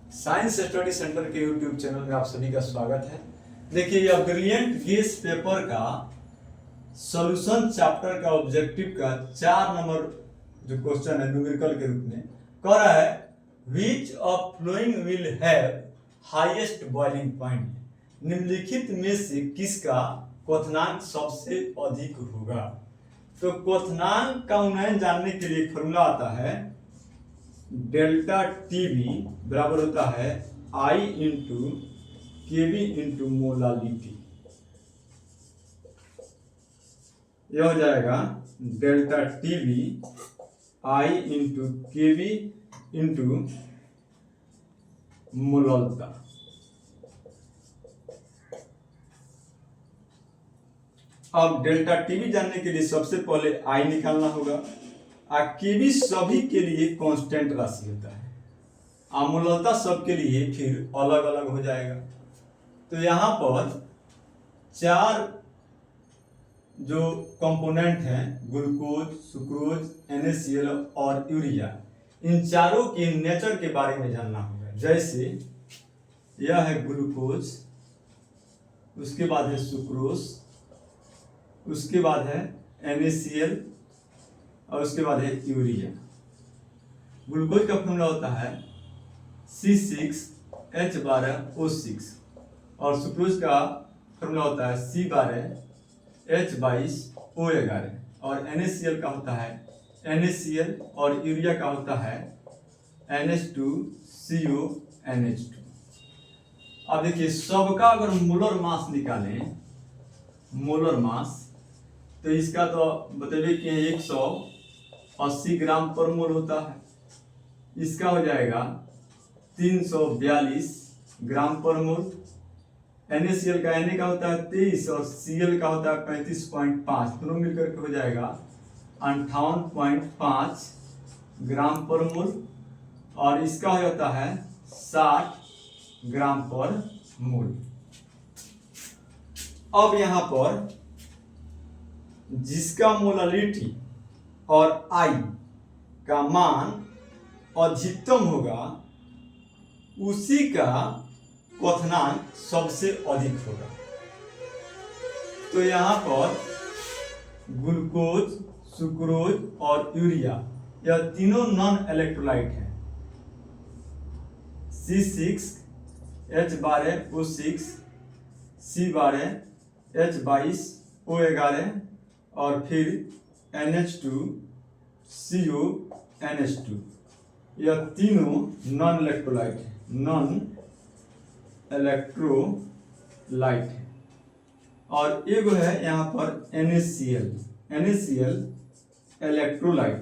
Science study centre के YouTube channel में आप सभी का स्वागत है। देखिए, यह ब्रिलियंट गेस पेपर का सॉल्यूशन चैप्टर का ऑब्जेक्टिव का 4 नंबर जो क्वेश्चन है न्यूमेरिकल के रूप में कह रहा है which of following will have highest boiling point. निम्नलिखित में से किसका क्वथनांक सबसे अधिक होगा। तो क्वथनांक का उन्नयन जानने के लिए फॉर्मूला आता है डेल्टा टीवी बराबर होता है आई इंटू केवी इंटू मोलालिटी। यह हो जाएगा डेल्टा टीवी आई इंटू केवी इंटू मोलता। अब डेल्टा टीवी जानने के लिए सबसे पहले आई निकालना होगा। केवी सभी के लिए कांस्टेंट राशि होता है। मोलता सबके लिए फिर अलग अलग हो जाएगा। तो यहाँ पर 4 जो कंपोनेंट हैं ग्लूकोज, सुक्रोज, NaCl और यूरिया, इन चारों के नेचर के बारे में जानना होगा। जैसे यह है ग्लूकोज, उसके बाद है सुक्रोज, उसके बाद है NaCl और उसके बाद है यूरिया। ग्लूकोज का फॉर्मूला होता है C6H12O6 और सुक्रोज का फॉर्मूला होता है C12H22O11 और NaCl का होता है NaCl और यूरिया का होता है NH2CONH2। अब देखिए, सबका अगर मोलर मास निकालें, मोलर मास, तो इसका तो बताइए कि 180 ग्राम पर मोल होता है। इसका हो जाएगा 342 ग्राम पर मोल। NaCl का Na का होता है 23 और Cl का होता है 35.5, दोनों मिलकर के हो जाएगा 58.5 ग्राम पर मोल और इसका हो जाता है 60 ग्राम पर मोल। अब यहाँ पर जिसका मोलालिटी और आई का मान अधिकतम होगा उसी का क्वथनांक सबसे अधिक होगा। तो यहाँ पर ग्लूकोज, सुक्रोज और यूरिया यह तीनों नॉन इलेक्ट्रोलाइट हैं। C6H12O6, C12H22O11 और फिर NH2CONH2, यह तीनों नॉन इलेक्ट्रोलाइट है, नॉन इलेक्ट्रोलाइट है। और एक है यहाँ पर NaCl इलेक्ट्रोलाइट।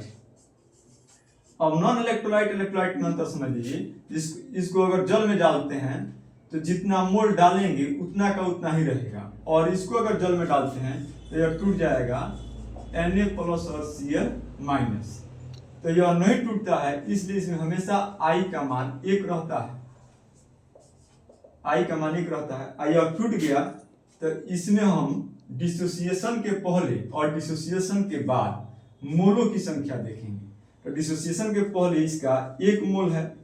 अब नॉन इलेक्ट्रोलाइट इलेक्ट्रोलाइट में अंतर समझ लीजिए। इसको अगर जल में डालते हैं तो जितना मोल डालेंगे उतना का उतना ही रहेगा, और इसको अगर जल में डालते हैं तो यह टूट जाएगा Na प्लस और Cl माइनस। तो यह नहीं टूटता है, इसलिए इसमें हमेशा I का मान 1 रहता है। I का मान 1 रहता है। यह टूट गया तो इसमें हम डिसोसिएशन के पहले और डिसोसिएशन के बाद मोलों की संख्या देखेंगे। तो डिसोसिएशन के पहले इसका 1 मोल है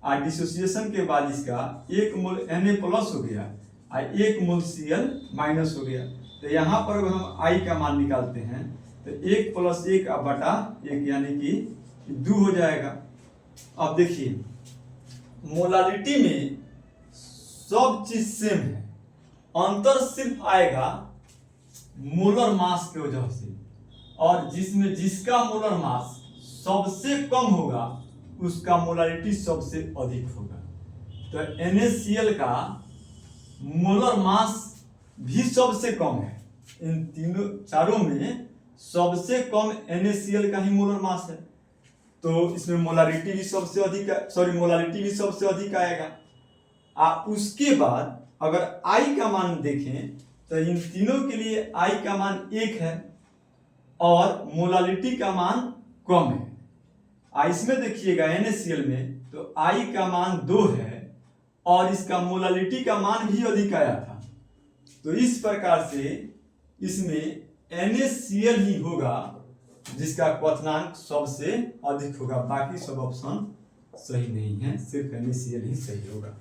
और डिसोसिएशन के बाद इसका 1 मोल Na प्लस हो गया और 1 मोल Cl माइनस हो गया। तो यहाँ पर अगर हम I का मान निकालते हैं तो 1 + 1 बटा 1 यानी कि 2 हो जाएगा। अब देखिए, मोलालिटी में सब चीज सेम है, अंतर सिर्फ आएगा मोलर मास की वजह से, और जिसमें जिसका मोलर मास सबसे कम होगा उसका मोलालिटी सबसे अधिक होगा। तो NaCl का मोलर मास भी सबसे कम है। इन तीनों चारों में सबसे कम NaCl का ही मोलर मास है, तो इसमें मोलालिटी भी सबसे अधिक, मोलालिटी भी सबसे अधिक आएगा। उसके बाद अगर I का मान देखें तो इन तीनों के लिए I का मान 1 है और मोलालिटी का मान कम है। इसमें देखिएगा NaCl में तो I का मान 2 है और इसका मोलालिटी का मान भी अधिक आया था। तो इस प्रकार से इसमें NaCl ही होगा जिसका क्वथनांक सबसे अधिक होगा, बाकी सब ऑप्शन सही नहीं है, सिर्फ NaCl ही सही होगा।